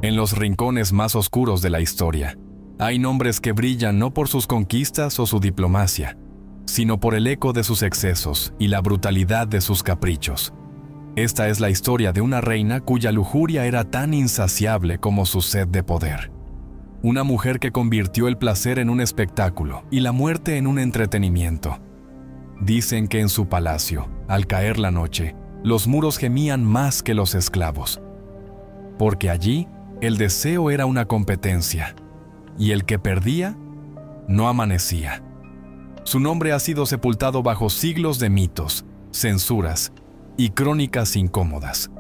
En los rincones más oscuros de la historia, hay nombres que brillan no por sus conquistas o su diplomacia, sino por el eco de sus excesos y la brutalidad de sus caprichos. Esta es la historia de una reina cuya lujuria era tan insaciable como su sed de poder. Una mujer que convirtió el placer en un espectáculo y la muerte en un entretenimiento. Dicen que en su palacio, al caer la noche, los muros gemían más que los esclavos, porque allí el deseo era una competencia, y el que perdía no amanecía. Su nombre ha sido sepultado bajo siglos de mitos, censuras y crónicas incómodas.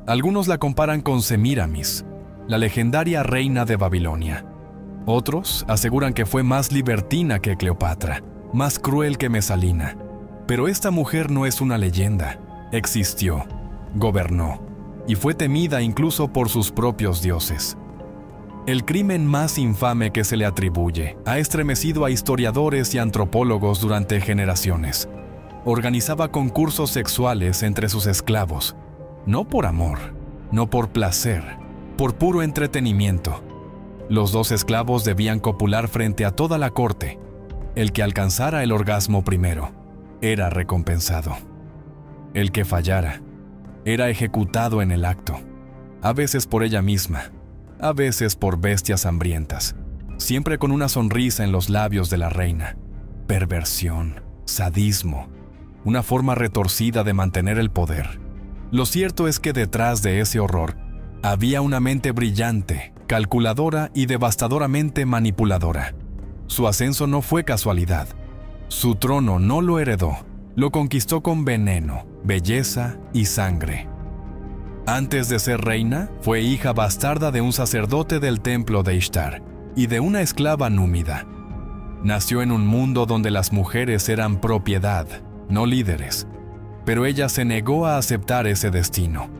Algunos la comparan con Semíramis, la legendaria reina de Babilonia. Otros aseguran que fue más libertina que Cleopatra, más cruel que Mesalina. Pero esta mujer no es una leyenda. Existió, gobernó y fue temida incluso por sus propios dioses. El crimen más infame que se le atribuye ha estremecido a historiadores y antropólogos durante generaciones. Organizaba concursos sexuales entre sus esclavos, no por amor, no por placer, por puro entretenimiento. Los dos esclavos debían copular frente a toda la corte. El que alcanzara el orgasmo primero era recompensado. El que fallara era ejecutado en el acto, a veces por ella misma, a veces por bestias hambrientas, siempre con una sonrisa en los labios de la reina. Perversión, sadismo, una forma retorcida de mantener el poder. Lo cierto es que detrás de ese horror había una mente brillante, calculadora y devastadoramente manipuladora. Su ascenso no fue casualidad. Su trono no lo heredó, lo conquistó con veneno, belleza y sangre. Antes de ser reina, fue hija bastarda de un sacerdote del templo de Ishtar y de una esclava númida. Nació en un mundo donde las mujeres eran propiedad, no líderes, pero ella se negó a aceptar ese destino.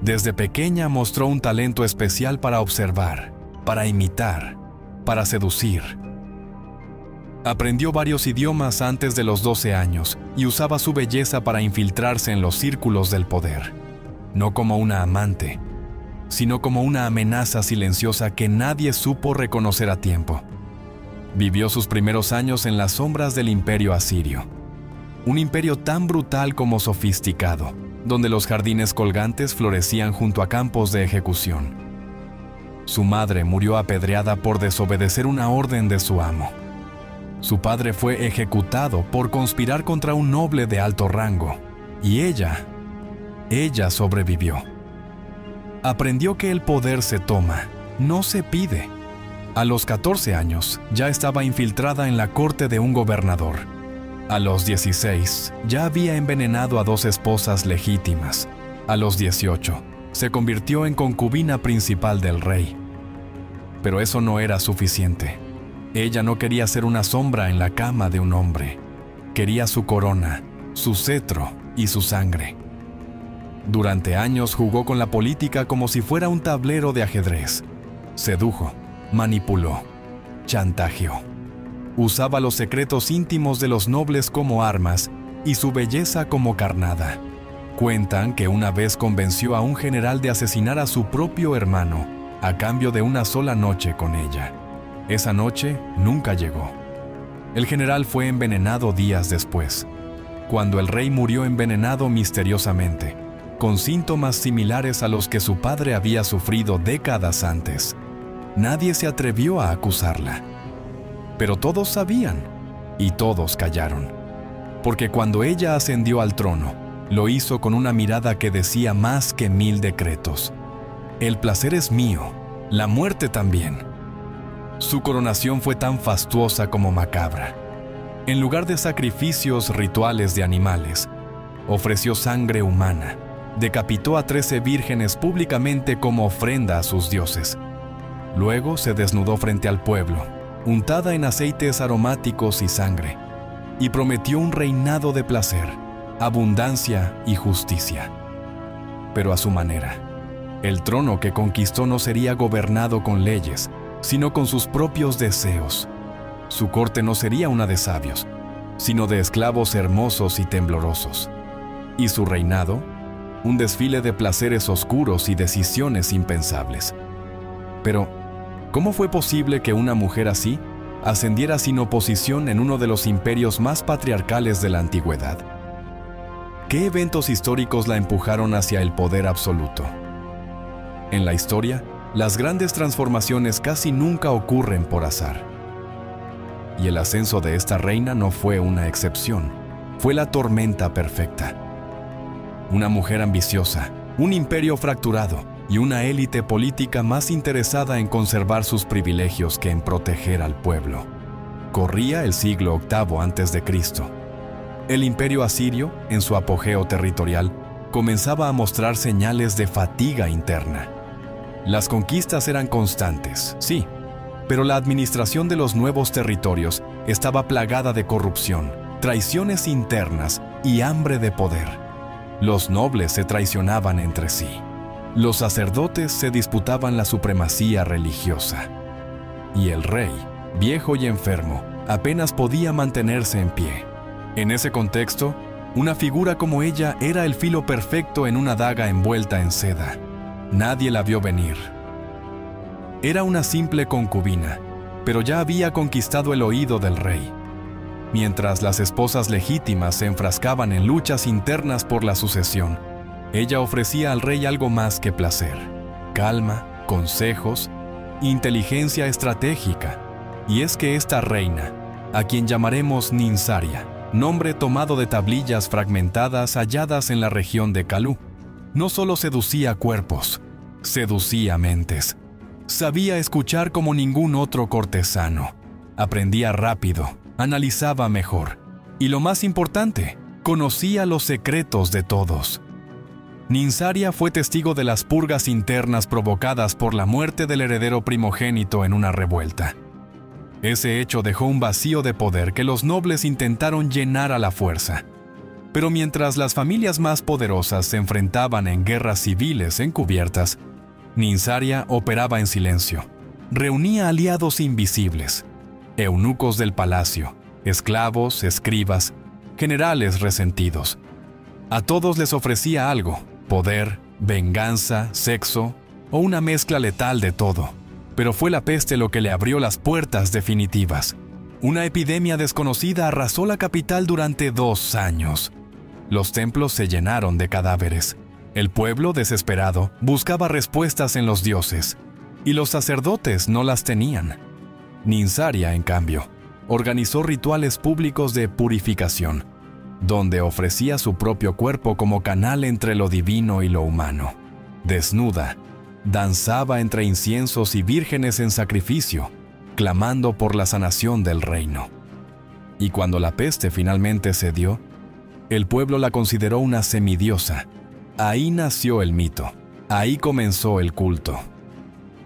Desde pequeña mostró un talento especial para observar, para imitar, para seducir. Aprendió varios idiomas antes de los 12 años y usaba su belleza para infiltrarse en los círculos del poder. No como una amante, sino como una amenaza silenciosa que nadie supo reconocer a tiempo. Vivió sus primeros años en las sombras del imperio asirio. Un imperio tan brutal como sofisticado, donde los jardines colgantes florecían junto a campos de ejecución. Su madre murió apedreada por desobedecer una orden de su amo. Su padre fue ejecutado por conspirar contra un noble de alto rango, y ella sobrevivió. Aprendió que el poder se toma, no se pide. A los 14 años ya estaba infiltrada en la corte de un gobernador. A los 16 ya había envenenado a 2 esposas legítimas. A los 18 se convirtió en concubina principal del rey. Pero eso no era suficiente. Ella no quería ser una sombra en la cama de un hombre. Quería su corona, su cetro y su sangre. Durante años jugó con la política como si fuera un tablero de ajedrez. Sedujo, manipuló, chantajeó. Usaba los secretos íntimos de los nobles como armas y su belleza como carnada. Cuentan que una vez convenció a un general de asesinar a su propio hermano a cambio de una sola noche con ella. Esa noche nunca llegó. El general fue envenenado días después, cuando el rey murió envenenado misteriosamente, con síntomas similares a los que su padre había sufrido décadas antes. Nadie se atrevió a acusarla. Pero todos sabían, y todos callaron, porque cuando ella ascendió al trono, lo hizo con una mirada que decía más que 1000 decretos. El placer es mío, la muerte también. Su coronación fue tan fastuosa como macabra. En lugar de sacrificios rituales de animales, ofreció sangre humana, decapitó a 13 vírgenes públicamente como ofrenda a sus dioses. Luego se desnudó frente al pueblo, untada en aceites aromáticos y sangre, y prometió un reinado de placer, abundancia y justicia. Pero a su manera. El trono que conquistó no sería gobernado con leyes, sino con sus propios deseos. Su corte no sería una de sabios, sino de esclavos hermosos y temblorosos. Y su reinado, un desfile de placeres oscuros y decisiones impensables. Pero, ¿cómo fue posible que una mujer así ascendiera sin oposición en uno de los imperios más patriarcales de la antigüedad? ¿Qué eventos históricos la empujaron hacia el poder absoluto? En la historia, las grandes transformaciones casi nunca ocurren por azar. Y el ascenso de esta reina no fue una excepción, fue la tormenta perfecta. Una mujer ambiciosa, un imperio fracturado y una élite política más interesada en conservar sus privilegios que en proteger al pueblo. Corría el siglo VIII a.C. El imperio asirio, en su apogeo territorial, comenzaba a mostrar señales de fatiga interna. Las conquistas eran constantes, sí, pero la administración de los nuevos territorios estaba plagada de corrupción, traiciones internas y hambre de poder. Los nobles se traicionaban entre sí. Los sacerdotes se disputaban la supremacía religiosa. Y el rey, viejo y enfermo, apenas podía mantenerse en pie. En ese contexto, una figura como ella era el filo perfecto en una daga envuelta en seda. Nadie la vio venir. Era una simple concubina, pero ya había conquistado el oído del rey. Mientras las esposas legítimas se enfrascaban en luchas internas por la sucesión, ella ofrecía al rey algo más que placer: calma, consejos, inteligencia estratégica. Y es que esta reina, a quien llamaremos Ninsaria, nombre tomado de tablillas fragmentadas halladas en la región de Kalú, no solo seducía cuerpos, seducía mentes. Sabía escuchar como ningún otro cortesano. Aprendía rápido, analizaba mejor. Y lo más importante, conocía los secretos de todos. Ninsaria fue testigo de las purgas internas provocadas por la muerte del heredero primogénito en una revuelta. Ese hecho dejó un vacío de poder que los nobles intentaron llenar a la fuerza. Pero mientras las familias más poderosas se enfrentaban en guerras civiles encubiertas, Ninsaria operaba en silencio. Reunía aliados invisibles, eunucos del palacio, esclavos, escribas, generales resentidos. A todos les ofrecía algo: poder, venganza, sexo o una mezcla letal de todo. Pero fue la peste lo que le abrió las puertas definitivas. Una epidemia desconocida arrasó la capital durante 2 años. Los templos se llenaron de cadáveres. El pueblo, desesperado, buscaba respuestas en los dioses, y los sacerdotes no las tenían. Ninsaria, en cambio, organizó rituales públicos de purificación, donde ofrecía su propio cuerpo como canal entre lo divino y lo humano. Desnuda, danzaba entre inciensos y vírgenes en sacrificio, clamando por la sanación del reino. Y cuando la peste finalmente cedió, el pueblo la consideró una semidiosa. Ahí nació el mito, ahí comenzó el culto.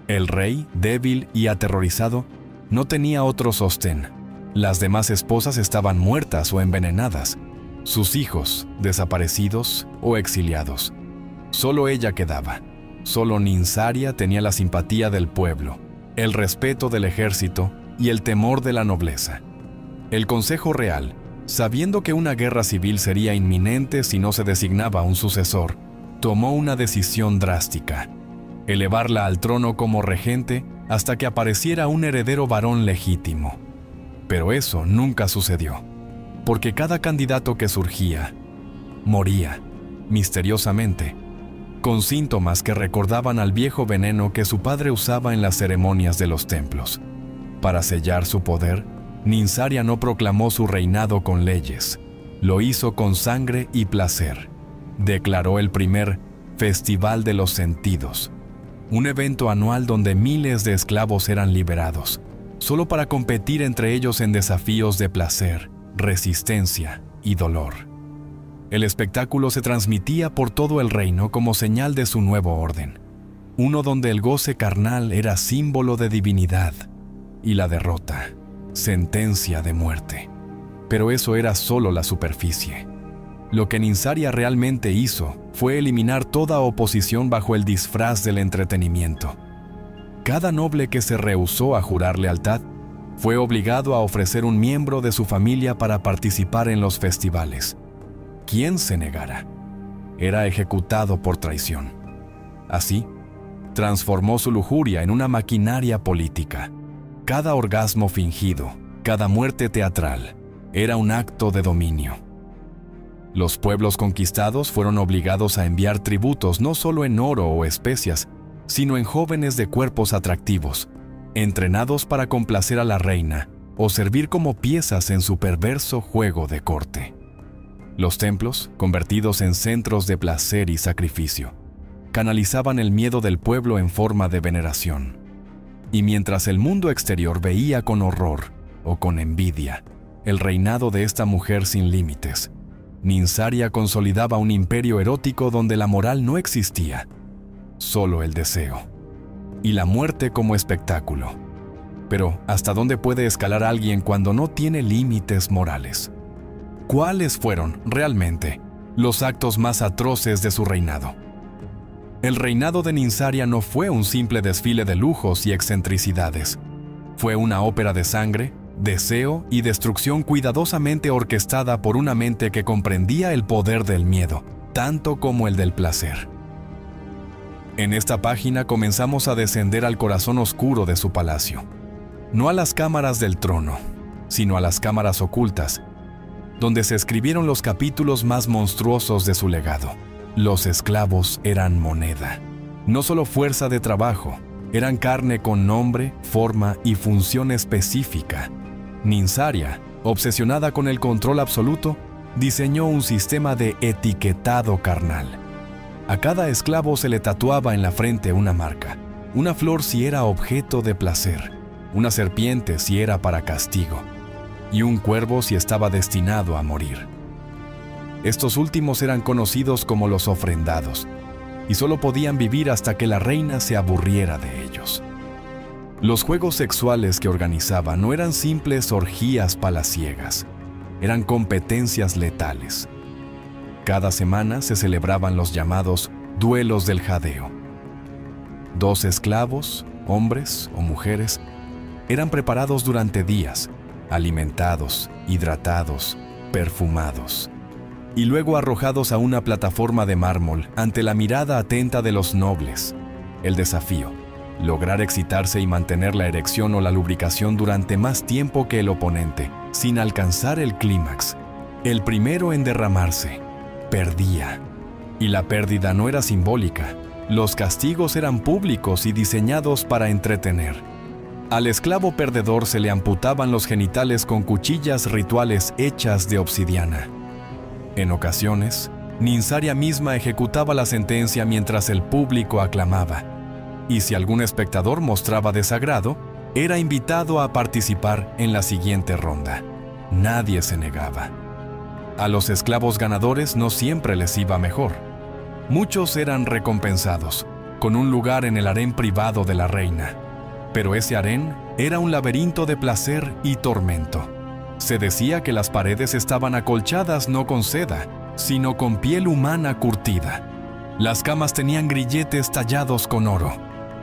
El rey, débil y aterrorizado, no tenía otro sostén. Las demás esposas estaban muertas o envenenadas, sus hijos desaparecidos o exiliados. Solo ella quedaba. Solo Ninsaria tenía la simpatía del pueblo, el respeto del ejército y el temor de la nobleza. El Consejo Real, sabiendo que una guerra civil sería inminente si no se designaba un sucesor, tomó una decisión drástica: elevarla al trono como regente hasta que apareciera un heredero varón legítimo. Pero eso nunca sucedió, porque cada candidato que surgía moría, misteriosamente, con síntomas que recordaban al viejo veneno que su padre usaba en las ceremonias de los templos. Para sellar su poder, Ninsaria no proclamó su reinado con leyes, lo hizo con sangre y placer. Declaró el primer Festival de los Sentidos, un evento anual donde miles de esclavos eran liberados, solo para competir entre ellos en desafíos de placer, resistencia y dolor. El espectáculo se transmitía por todo el reino como señal de su nuevo orden, uno donde el goce carnal era símbolo de divinidad y la derrota, sentencia de muerte. Pero eso era solo la superficie. Lo que Ninsaria realmente hizo fue eliminar toda oposición bajo el disfraz del entretenimiento. Cada noble que se rehusó a jurar lealtad fue obligado a ofrecer un miembro de su familia para participar en los festivales. Quien se negara era ejecutado por traición. Así, transformó su lujuria en una maquinaria política. Cada orgasmo fingido, cada muerte teatral, era un acto de dominio. Los pueblos conquistados fueron obligados a enviar tributos no solo en oro o especias, sino en jóvenes de cuerpos atractivos, entrenados para complacer a la reina o servir como piezas en su perverso juego de corte. Los templos, convertidos en centros de placer y sacrificio, canalizaban el miedo del pueblo en forma de veneración. Y mientras el mundo exterior veía con horror o con envidia el reinado de esta mujer sin límites, Ninsaria consolidaba un imperio erótico donde la moral no existía, solo el deseo. Y la muerte como espectáculo. Pero, ¿hasta dónde puede escalar alguien cuando no tiene límites morales? ¿Cuáles fueron, realmente, los actos más atroces de su reinado? El reinado de Ninsaria no fue un simple desfile de lujos y excentricidades. Fue una ópera de sangre, deseo y destrucción cuidadosamente orquestada por una mente que comprendía el poder del miedo, tanto como el del placer. En esta página comenzamos a descender al corazón oscuro de su palacio. No a las cámaras del trono, sino a las cámaras ocultas, donde se escribieron los capítulos más monstruosos de su legado. Los esclavos eran moneda, no solo fuerza de trabajo, eran carne con nombre, forma y función específica. Ninsaria, obsesionada con el control absoluto, diseñó un sistema de etiquetado carnal. A cada esclavo se le tatuaba en la frente una marca, una flor si era objeto de placer, una serpiente si era para castigo, y un cuervo si estaba destinado a morir. Estos últimos eran conocidos como los ofrendados, y solo podían vivir hasta que la reina se aburriera de ellos. Los juegos sexuales que organizaba no eran simples orgías palaciegas, eran competencias letales. Cada semana se celebraban los llamados duelos del jadeo. 2 esclavos, hombres o mujeres, eran preparados durante días, alimentados, hidratados, perfumados, y luego arrojados a una plataforma de mármol ante la mirada atenta de los nobles. El desafío: lograr excitarse y mantener la erección o la lubricación durante más tiempo que el oponente, sin alcanzar el clímax. El primero en derramarse perdía. Y la pérdida no era simbólica. Los castigos eran públicos y diseñados para entretener. Al esclavo perdedor se le amputaban los genitales con cuchillas rituales hechas de obsidiana. En ocasiones, Ninsaria misma ejecutaba la sentencia mientras el público aclamaba. Y si algún espectador mostraba desagrado, era invitado a participar en la siguiente ronda. Nadie se negaba. A los esclavos ganadores no siempre les iba mejor. Muchos eran recompensados, con un lugar en el harén privado de la reina. Pero ese harén era un laberinto de placer y tormento. Se decía que las paredes estaban acolchadas no con seda, sino con piel humana curtida. Las camas tenían grilletes tallados con oro.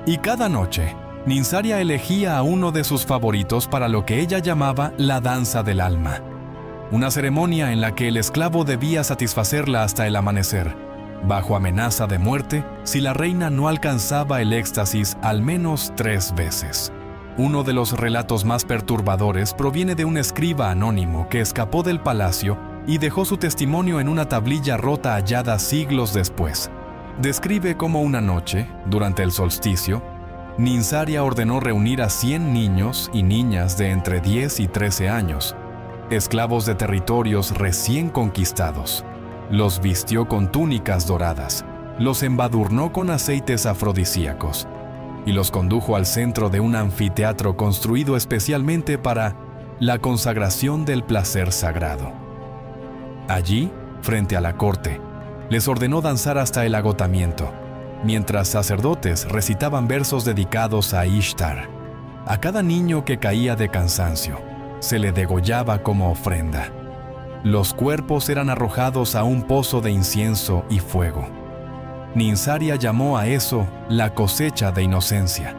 Y cada noche, Ninsaria elegía a uno de sus favoritos para lo que ella llamaba la danza del alma. Una ceremonia en la que el esclavo debía satisfacerla hasta el amanecer, bajo amenaza de muerte si la reina no alcanzaba el éxtasis al menos 3 veces. Uno de los relatos más perturbadores proviene de un escriba anónimo que escapó del palacio y dejó su testimonio en una tablilla rota hallada siglos después. Describe cómo una noche, durante el solsticio, Ninsaria ordenó reunir a 100 niños y niñas de entre 10 y 13 años, esclavos de territorios recién conquistados. Los vistió con túnicas doradas, los embadurnó con aceites afrodisíacos y los condujo al centro de un anfiteatro construido especialmente para la consagración del placer sagrado. Allí, frente a la corte, les ordenó danzar hasta el agotamiento, mientras sacerdotes recitaban versos dedicados a Ishtar. A cada niño que caía de cansancio, se le degollaba como ofrenda. Los cuerpos eran arrojados a un pozo de incienso y fuego. Ninsaria llamó a eso la cosecha de inocencia.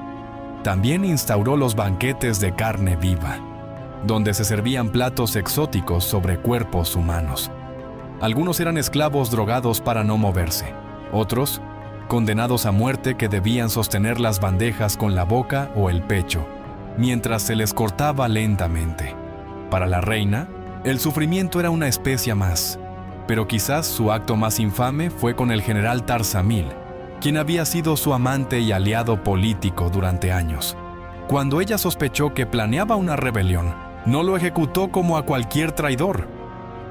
También instauró los banquetes de carne viva, donde se servían platos exóticos sobre cuerpos humanos. Algunos eran esclavos drogados para no moverse, otros condenados a muerte que debían sostener las bandejas con la boca o el pecho, mientras se les cortaba lentamente. Para la reina, el sufrimiento era una especia más, pero quizás su acto más infame fue con el general Tarzamil, quien había sido su amante y aliado político durante años. Cuando ella sospechó que planeaba una rebelión, no lo ejecutó como a cualquier traidor.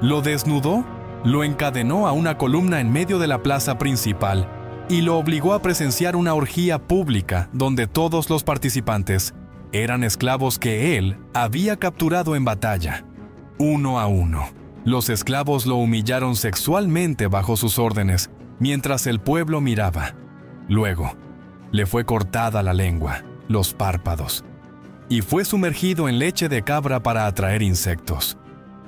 Lo desnudó, lo encadenó a una columna en medio de la plaza principal y lo obligó a presenciar una orgía pública donde todos los participantes eran esclavos que él había capturado en batalla. Uno a uno, los esclavos lo humillaron sexualmente bajo sus órdenes mientras el pueblo miraba. Luego, le fue cortada la lengua, los párpados, y fue sumergido en leche de cabra para atraer insectos.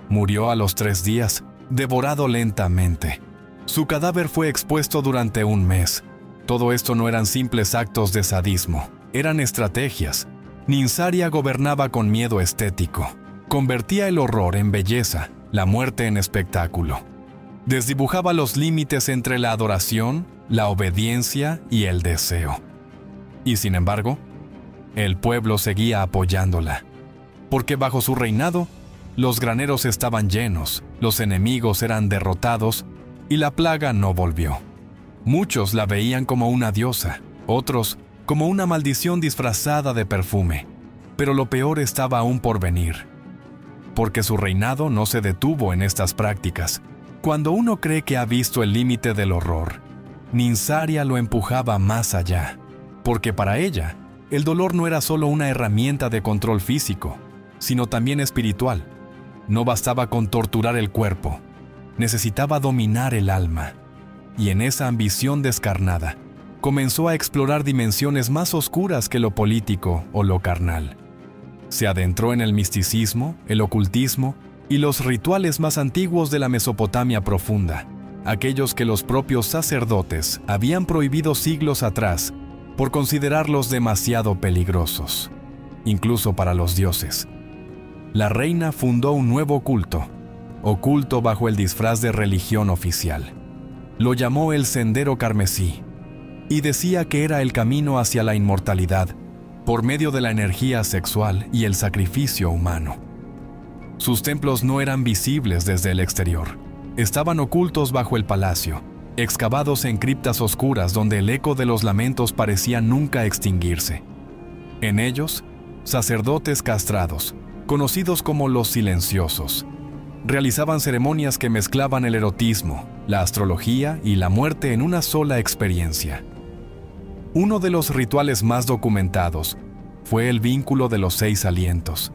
Murió a los 3 días, devorado lentamente. Su cadáver fue expuesto durante un mes. Todo esto no eran simples actos de sadismo, eran estrategias. Ninsaria gobernaba con miedo estético. Convertía el horror en belleza, la muerte en espectáculo. Desdibujaba los límites entre la adoración, la obediencia y el deseo. Y sin embargo, el pueblo seguía apoyándola, porque bajo su reinado, los graneros estaban llenos, los enemigos eran derrotados y la plaga no volvió. Muchos la veían como una diosa, otros como una maldición disfrazada de perfume, pero lo peor estaba aún por venir, porque su reinado no se detuvo en estas prácticas. Cuando uno cree que ha visto el límite del horror, Ninsaria lo empujaba más allá, porque para ella, el dolor no era solo una herramienta de control físico, sino también espiritual. No bastaba con torturar el cuerpo, necesitaba dominar el alma. Y en esa ambición descarnada, comenzó a explorar dimensiones más oscuras que lo político o lo carnal. Se adentró en el misticismo, el ocultismo y los rituales más antiguos de la Mesopotamia profunda, aquellos que los propios sacerdotes habían prohibido siglos atrás por considerarlos demasiado peligrosos, incluso para los dioses. La reina fundó un nuevo culto, oculto bajo el disfraz de religión oficial. Lo llamó el Sendero Carmesí, y decía que era el camino hacia la inmortalidad por medio de la energía sexual y el sacrificio humano. Sus templos no eran visibles desde el exterior, estaban ocultos bajo el palacio, excavados en criptas oscuras donde el eco de los lamentos parecía nunca extinguirse. En ellos, sacerdotes castrados, conocidos como los silenciosos, realizaban ceremonias que mezclaban el erotismo, la astrología y la muerte en una sola experiencia. Uno de los rituales más documentados fue el vínculo de los 6 alientos.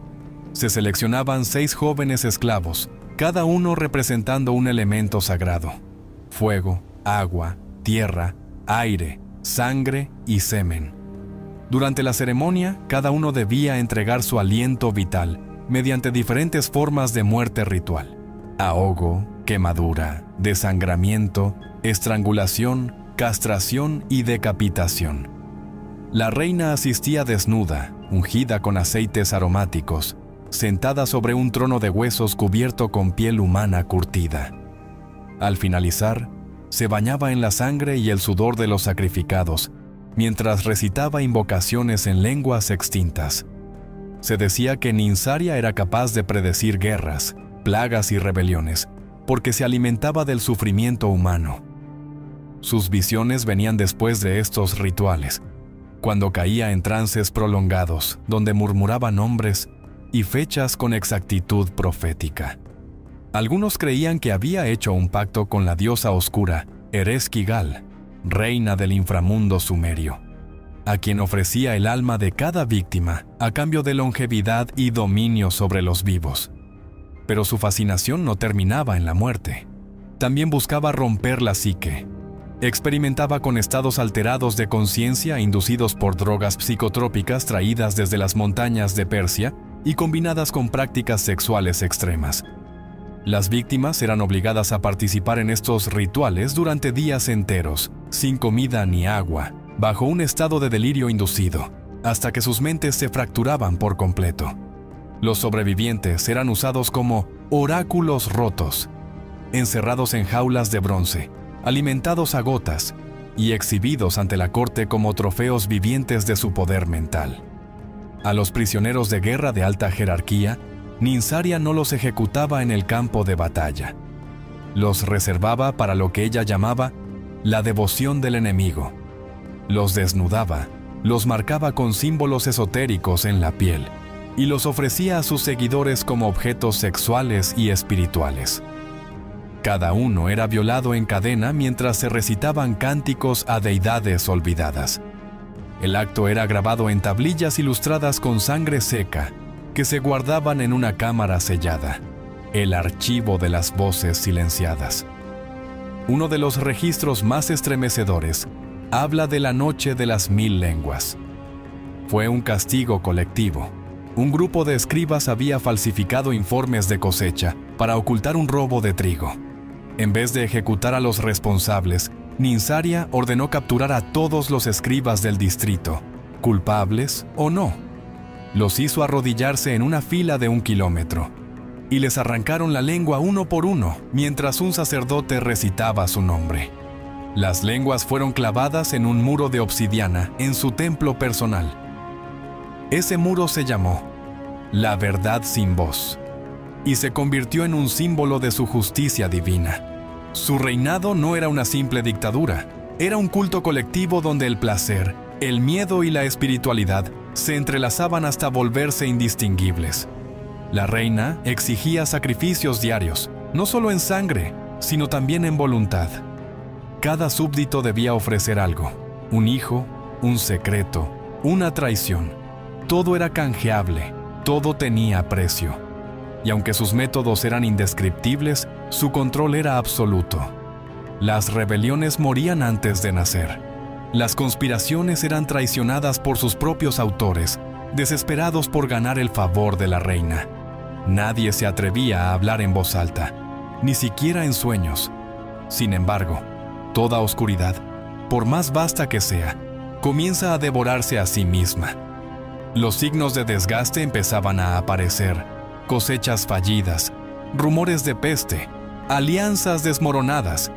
Se seleccionaban 6 jóvenes esclavos, cada uno representando un elemento sagrado: fuego, agua, tierra, aire, sangre y semen. Durante la ceremonia, cada uno debía entregar su aliento vital mediante diferentes formas de muerte ritual: ahogo, quemadura, desangramiento, estrangulación, castración y decapitación. La reina asistía desnuda, ungida con aceites aromáticos, sentada sobre un trono de huesos cubierto con piel humana curtida. Al finalizar, se bañaba en la sangre y el sudor de los sacrificados, mientras recitaba invocaciones en lenguas extintas. Se decía que Ninsaria era capaz de predecir guerras, plagas y rebeliones, porque se alimentaba del sufrimiento humano. Sus visiones venían después de estos rituales, cuando caía en trances prolongados, donde murmuraba nombres y fechas con exactitud profética. Algunos creían que había hecho un pacto con la diosa oscura, Ereshkigal, reina del inframundo sumerio, a quien ofrecía el alma de cada víctima a cambio de longevidad y dominio sobre los vivos. Pero su fascinación no terminaba en la muerte. También buscaba romper la psique. Experimentaba con estados alterados de conciencia inducidos por drogas psicotrópicas traídas desde las montañas de Persia y combinadas con prácticas sexuales extremas. Las víctimas eran obligadas a participar en estos rituales durante días enteros, sin comida ni agua, bajo un estado de delirio inducido, hasta que sus mentes se fracturaban por completo. Los sobrevivientes eran usados como oráculos rotos, encerrados en jaulas de bronce, alimentados a gotas y exhibidos ante la corte como trofeos vivientes de su poder mental. A los prisioneros de guerra de alta jerarquía, Ninsaria no los ejecutaba en el campo de batalla. Los reservaba para lo que ella llamaba la devoción del enemigo. Los desnudaba, los marcaba con símbolos esotéricos en la piel y los ofrecía a sus seguidores como objetos sexuales y espirituales. Cada uno era violado en cadena mientras se recitaban cánticos a deidades olvidadas. El acto era grabado en tablillas ilustradas con sangre seca que se guardaban en una cámara sellada, el archivo de las voces silenciadas. Uno de los registros más estremecedores habla de la noche de las 1000 lenguas. Fue un castigo colectivo. Un grupo de escribas había falsificado informes de cosecha para ocultar un robo de trigo. En vez de ejecutar a los responsables, Ninsaria ordenó capturar a todos los escribas del distrito, culpables o no. Los hizo arrodillarse en una fila de 1 kilómetro y les arrancaron la lengua uno por uno mientras un sacerdote recitaba su nombre. Las lenguas fueron clavadas en un muro de obsidiana en su templo personal. Ese muro se llamó La Verdad Sin Voz y se convirtió en un símbolo de su justicia divina. Su reinado no era una simple dictadura, era un culto colectivo donde el placer, el miedo y la espiritualidad se entrelazaban hasta volverse indistinguibles. La reina exigía sacrificios diarios, no solo en sangre, sino también en voluntad. Cada súbdito debía ofrecer algo, un hijo, un secreto, una traición. Todo era canjeable, todo tenía precio. Y aunque sus métodos eran indescriptibles, su control era absoluto. Las rebeliones morían antes de nacer. Las conspiraciones eran traicionadas por sus propios autores, desesperados por ganar el favor de la reina. Nadie se atrevía a hablar en voz alta, ni siquiera en sueños. Sin embargo, toda oscuridad, por más vasta que sea, comienza a devorarse a sí misma. Los signos de desgaste empezaban a aparecer, cosechas fallidas, rumores de peste, alianzas desmoronadas,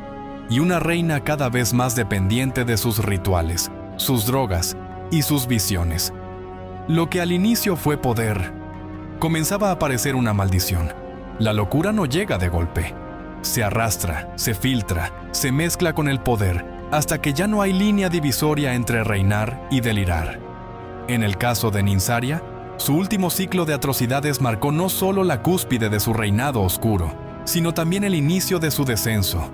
y una reina cada vez más dependiente de sus rituales, sus drogas y sus visiones. Lo que al inicio fue poder, comenzaba a parecer una maldición. La locura no llega de golpe. Se arrastra, se filtra, se mezcla con el poder, hasta que ya no hay línea divisoria entre reinar y delirar. En el caso de Ninsaria, su último ciclo de atrocidades marcó no solo la cúspide de su reinado oscuro, sino también el inicio de su descenso.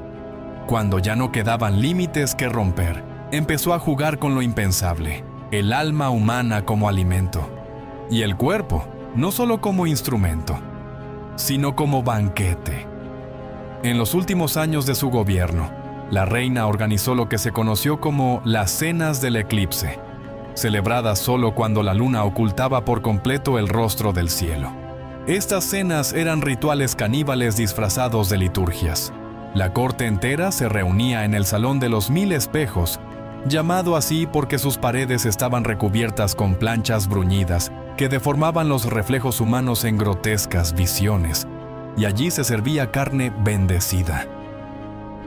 Cuando ya no quedaban límites que romper, empezó a jugar con lo impensable, el alma humana como alimento, y el cuerpo, no solo como instrumento, sino como banquete. En los últimos años de su gobierno, la reina organizó lo que se conoció como las cenas del eclipse, celebradas solo cuando la luna ocultaba por completo el rostro del cielo. Estas cenas eran rituales caníbales disfrazados de liturgias. La corte entera se reunía en el Salón de los 1000 Espejos, llamado así porque sus paredes estaban recubiertas con planchas bruñidas que deformaban los reflejos humanos en grotescas visiones, y allí se servía carne bendecida.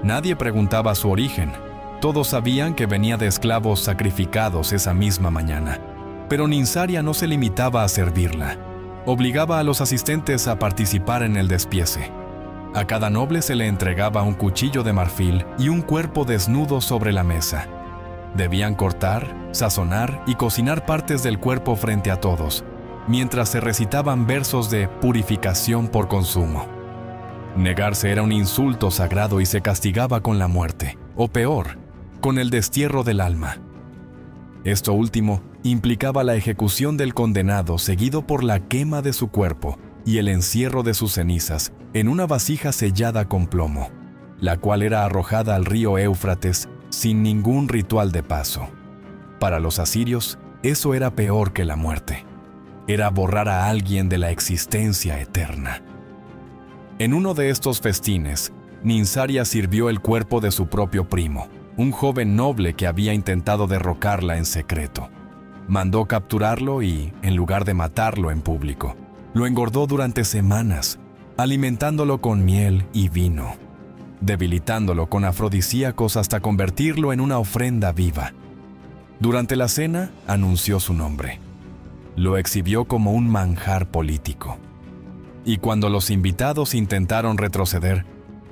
Nadie preguntaba su origen. Todos sabían que venía de esclavos sacrificados esa misma mañana. Pero Ninsaria no se limitaba a servirla. Obligaba a los asistentes a participar en el despiece. A cada noble se le entregaba un cuchillo de marfil y un cuerpo desnudo sobre la mesa. Debían cortar, sazonar y cocinar partes del cuerpo frente a todos, mientras se recitaban versos de purificación por consumo. Negarse era un insulto sagrado y se castigaba con la muerte, o peor, con el destierro del alma. Esto último implicaba la ejecución del condenado seguido por la quema de su cuerpo y el encierro de sus cenizas en una vasija sellada con plomo, la cual era arrojada al río Éufrates sin ningún ritual de paso. Para los asirios, eso era peor que la muerte. Era borrar a alguien de la existencia eterna. En uno de estos festines, Ninsaria sirvió el cuerpo de su propio primo, un joven noble que había intentado derrocarla en secreto. Mandó capturarlo y, en lugar de matarlo en público, lo engordó durante semanas, alimentándolo con miel y vino. debilitándolo con afrodisíacos hasta convertirlo en una ofrenda viva. Durante la cena, anunció su nombre. Lo exhibió como un manjar político. Y cuando los invitados intentaron retroceder,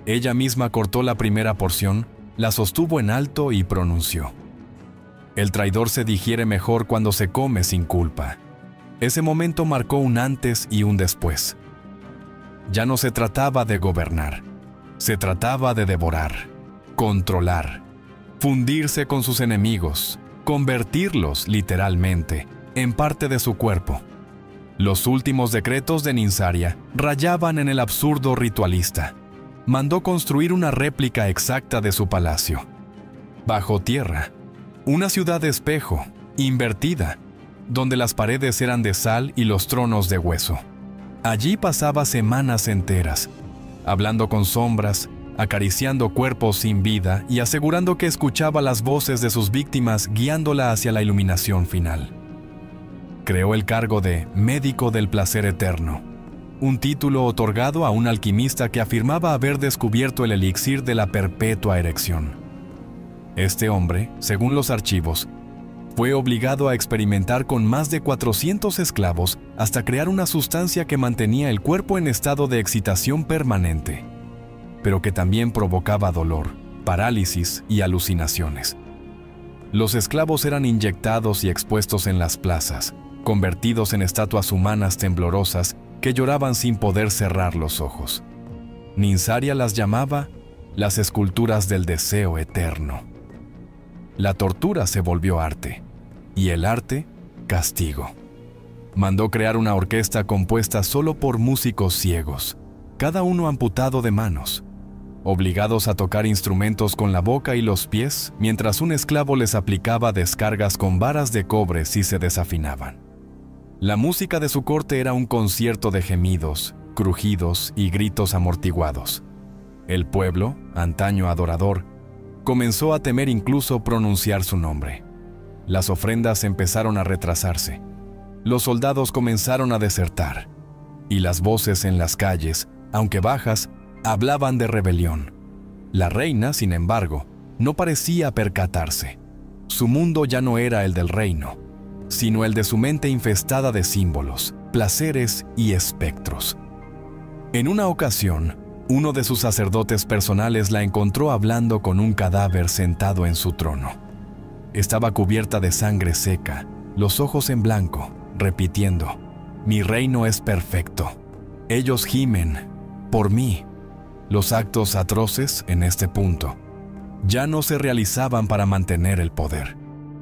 ella misma cortó la primera porción, la sostuvo en alto y pronunció: «El traidor se digiere mejor cuando se come sin culpa». Ese momento marcó un antes y un después. Ya no se trataba de gobernar, se trataba de devorar, controlar, fundirse con sus enemigos, convertirlos, literalmente, en parte de su cuerpo. Los últimos decretos de Ninsaria rayaban en el absurdo ritualista. Mandó construir una réplica exacta de su palacio. Bajo tierra, una ciudad de espejo, invertida, donde las paredes eran de sal y los tronos de hueso. Allí pasaba semanas enteras, hablando con sombras, acariciando cuerpos sin vida y asegurando que escuchaba las voces de sus víctimas guiándola hacia la iluminación final. Creó el cargo de médico del placer eterno, un título otorgado a un alquimista que afirmaba haber descubierto el elixir de la perpetua erección. Este hombre, según los archivos, fue obligado a experimentar con más de 400 esclavos hasta crear una sustancia que mantenía el cuerpo en estado de excitación permanente, pero que también provocaba dolor, parálisis y alucinaciones. Los esclavos eran inyectados y expuestos en las plazas, convertidos en estatuas humanas temblorosas que lloraban sin poder cerrar los ojos. Ninsaria las llamaba las esculturas del deseo eterno. La tortura se volvió arte, y el arte, castigo. Mandó crear una orquesta compuesta solo por músicos ciegos, cada uno amputado de manos, obligados a tocar instrumentos con la boca y los pies, mientras un esclavo les aplicaba descargas con varas de cobre si se desafinaban. La música de su corte era un concierto de gemidos, crujidos y gritos amortiguados. El pueblo, antaño adorador, comenzó a temer incluso pronunciar su nombre. Las ofrendas empezaron a retrasarse. Los soldados comenzaron a desertar. Y las voces en las calles, aunque bajas, hablaban de rebelión. La reina, sin embargo, no parecía percatarse. Su mundo ya no era el del reino, sino el de su mente infestada de símbolos, placeres y espectros. En una ocasión, uno de sus sacerdotes personales la encontró hablando con un cadáver sentado en su trono. Estaba cubierta de sangre seca, los ojos en blanco, repitiendo: «Mi reino es perfecto. Ellos gimen por mí». Los actos atroces, en este punto, ya no se realizaban para mantener el poder.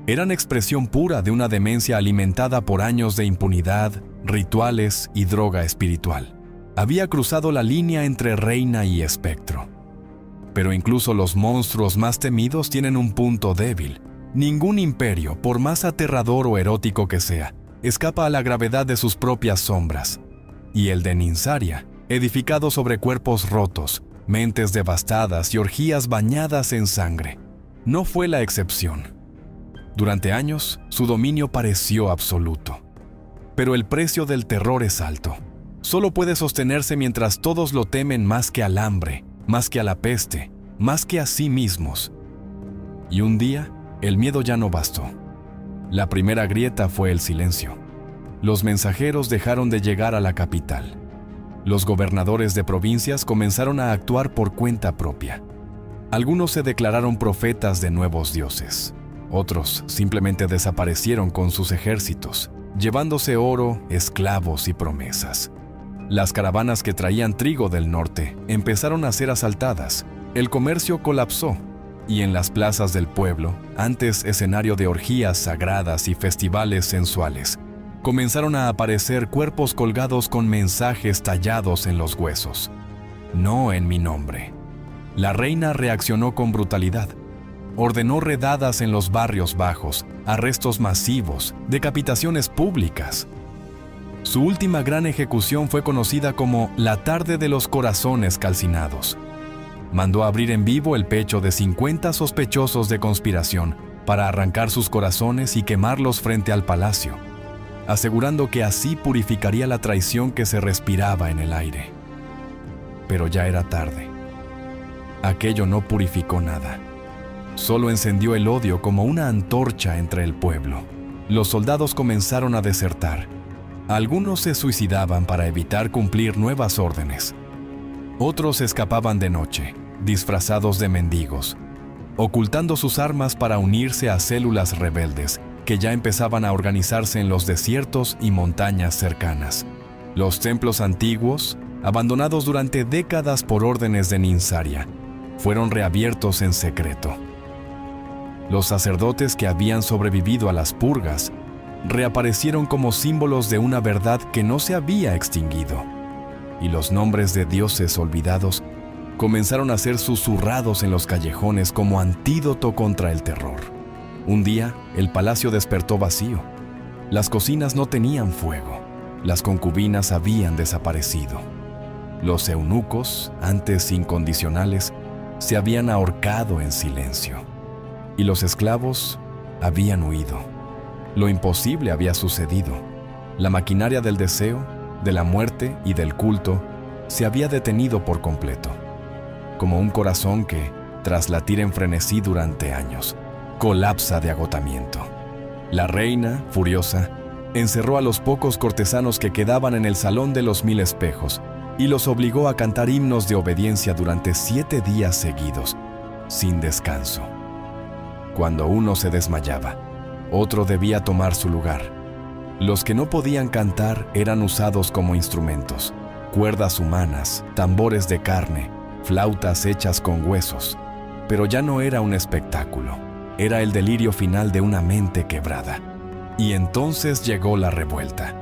Eran expresión pura de una demencia alimentada por años de impunidad, rituales y droga espiritual. Había cruzado la línea entre reina y espectro. Pero incluso los monstruos más temidos tienen un punto débil. Ningún imperio, por más aterrador o erótico que sea, escapa a la gravedad de sus propias sombras. Y el de Ninsaria, edificado sobre cuerpos rotos, mentes devastadas y orgías bañadas en sangre, no fue la excepción. Durante años, su dominio pareció absoluto. Pero el precio del terror es alto. Solo puede sostenerse mientras todos lo temen más que al hambre, más que a la peste, más que a sí mismos. Y un día, el miedo ya no bastó. La primera grieta fue el silencio. Los mensajeros dejaron de llegar a la capital. Los gobernadores de provincias comenzaron a actuar por cuenta propia. Algunos se declararon profetas de nuevos dioses. Otros simplemente desaparecieron con sus ejércitos, llevándose oro, esclavos y promesas. Las caravanas que traían trigo del norte empezaron a ser asaltadas. El comercio colapsó, y en las plazas del pueblo, antes escenario de orgías sagradas y festivales sensuales, comenzaron a aparecer cuerpos colgados con mensajes tallados en los huesos. «No en mi nombre». La reina reaccionó con brutalidad. Ordenó redadas en los barrios bajos, arrestos masivos, decapitaciones públicas. Su última gran ejecución fue conocida como la Tarde de los Corazones Calcinados. Mandó abrir en vivo el pecho de 50 sospechosos de conspiración para arrancar sus corazones y quemarlos frente al palacio, asegurando que así purificaría la traición que se respiraba en el aire. Pero ya era tarde. Aquello no purificó nada. Solo encendió el odio como una antorcha entre el pueblo. Los soldados comenzaron a desertar. Algunos se suicidaban para evitar cumplir nuevas órdenes. Otros escapaban de noche, disfrazados de mendigos, ocultando sus armas para unirse a células rebeldes que ya empezaban a organizarse en los desiertos y montañas cercanas. Los templos antiguos, abandonados durante décadas por órdenes de Ninsaria, fueron reabiertos en secreto. Los sacerdotes que habían sobrevivido a las purgas reaparecieron como símbolos de una verdad que no se había extinguido, y los nombres de dioses olvidados comenzaron a ser susurrados en los callejones como antídoto contra el terror. Un día, el palacio despertó vacío. Las cocinas no tenían fuego. Las concubinas habían desaparecido. Los eunucos, antes incondicionales, se habían ahorcado en silencio. Y los esclavos habían huido. Lo imposible había sucedido. La maquinaria del deseo, de la muerte y del culto se había detenido por completo, como un corazón que, tras latir en frenesí durante años, colapsa de agotamiento. La reina, furiosa, encerró a los pocos cortesanos que quedaban en el Salón de los Mil Espejos y los obligó a cantar himnos de obediencia durante 7 días seguidos, sin descanso. Cuando uno se desmayaba, otro debía tomar su lugar. Los que no podían cantar eran usados como instrumentos, cuerdas humanas, tambores de carne, flautas hechas con huesos. Pero ya no era un espectáculo, era el delirio final de una mente quebrada. Y entonces llegó la revuelta.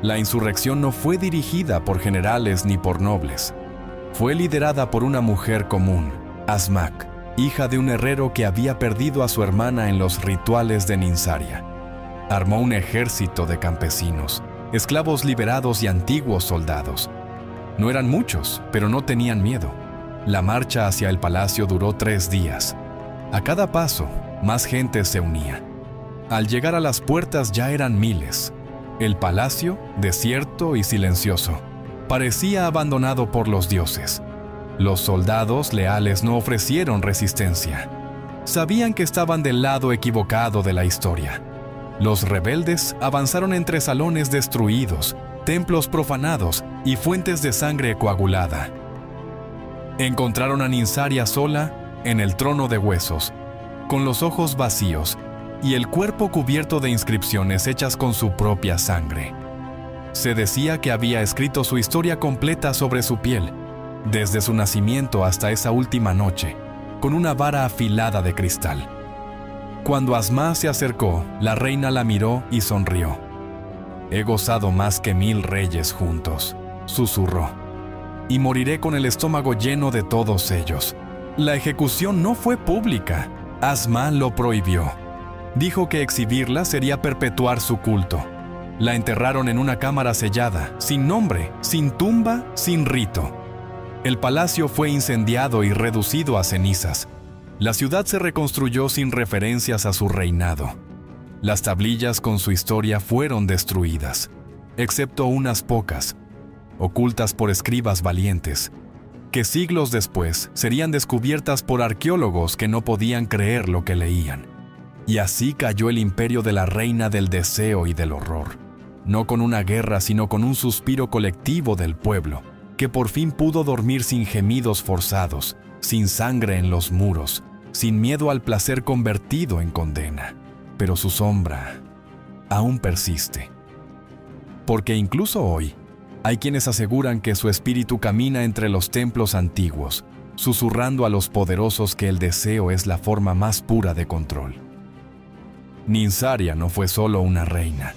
La insurrección no fue dirigida por generales ni por nobles. Fue liderada por una mujer común, Asmak, hija de un herrero que había perdido a su hermana en los rituales de Ninsaria. Armó un ejército de campesinos, esclavos liberados y antiguos soldados. No eran muchos, pero no tenían miedo. La marcha hacia el palacio duró 3 días. A cada paso, más gente se unía. Al llegar a las puertas ya eran miles. El palacio, desierto y silencioso, parecía abandonado por los dioses. Los soldados leales no ofrecieron resistencia. Sabían que estaban del lado equivocado de la historia. Los rebeldes avanzaron entre salones destruidos, templos profanados y fuentes de sangre coagulada. Encontraron a Ninsaria sola en el trono de huesos, con los ojos vacíos y el cuerpo cubierto de inscripciones hechas con su propia sangre. Se decía que había escrito su historia completa sobre su piel, desde su nacimiento hasta esa última noche, con una vara afilada de cristal. Cuando Asma se acercó, la reina la miró y sonrió. «He gozado más que 1000 reyes juntos», susurró, «y moriré con el estómago lleno de todos ellos». La ejecución no fue pública. Asma lo prohibió. Dijo que exhibirla sería perpetuar su culto. La enterraron en una cámara sellada, sin nombre, sin tumba, sin rito. El palacio fue incendiado y reducido a cenizas. La ciudad se reconstruyó sin referencias a su reinado. Las tablillas con su historia fueron destruidas, excepto unas pocas, ocultas por escribas valientes, que siglos después serían descubiertas por arqueólogos que no podían creer lo que leían. Y así cayó el imperio de la reina del deseo y del horror, no con una guerra, sino con un suspiro colectivo del pueblo, que por fin pudo dormir sin gemidos forzados, sin sangre en los muros, sin miedo al placer convertido en condena. Pero su sombra aún persiste. Porque incluso hoy, hay quienes aseguran que su espíritu camina entre los templos antiguos, susurrando a los poderosos que el deseo es la forma más pura de control. Ninsaria no fue solo una reina.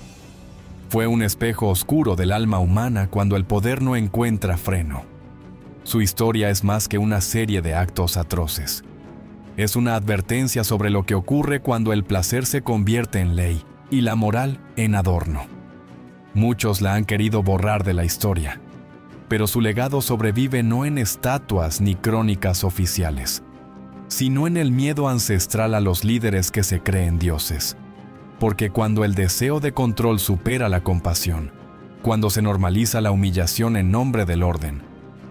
Fue un espejo oscuro del alma humana cuando el poder no encuentra freno. Su historia es más que una serie de actos atroces. Es una advertencia sobre lo que ocurre cuando el placer se convierte en ley y la moral en adorno. Muchos la han querido borrar de la historia, pero su legado sobrevive no en estatuas ni crónicas oficiales, sino en el miedo ancestral a los líderes que se creen dioses. Porque cuando el deseo de control supera la compasión, cuando se normaliza la humillación en nombre del orden,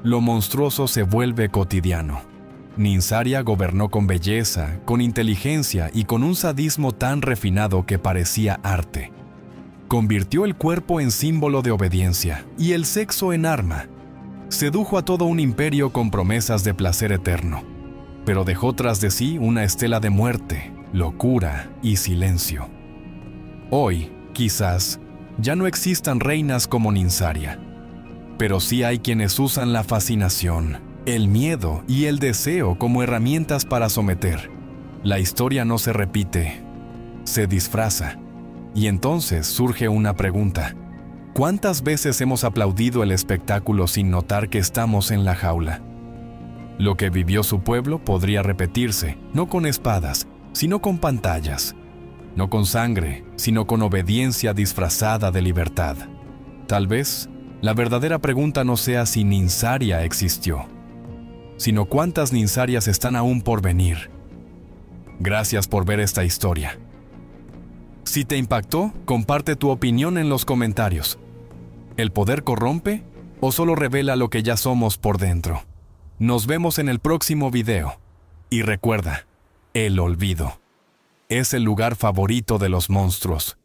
lo monstruoso se vuelve cotidiano. Ninsaria gobernó con belleza, con inteligencia y con un sadismo tan refinado que parecía arte. Convirtió el cuerpo en símbolo de obediencia y el sexo en arma. Sedujo a todo un imperio con promesas de placer eterno, pero dejó tras de sí una estela de muerte, locura y silencio. Hoy, quizás, ya no existan reinas como Ninsaria, pero sí hay quienes usan la fascinación, el miedo y el deseo como herramientas para someter. La historia no se repite, se disfraza. Y entonces surge una pregunta. ¿Cuántas veces hemos aplaudido el espectáculo sin notar que estamos en la jaula? Lo que vivió su pueblo podría repetirse, no con espadas, sino con pantallas. No con sangre, sino con obediencia disfrazada de libertad. Tal vez, la verdadera pregunta no sea si Ninsaria existió, sino cuántas Ninsarias están aún por venir. Gracias por ver esta historia. Si te impactó, comparte tu opinión en los comentarios. ¿El poder corrompe o solo revela lo que ya somos por dentro? Nos vemos en el próximo video. Y recuerda, el olvido es el lugar favorito de los monstruos.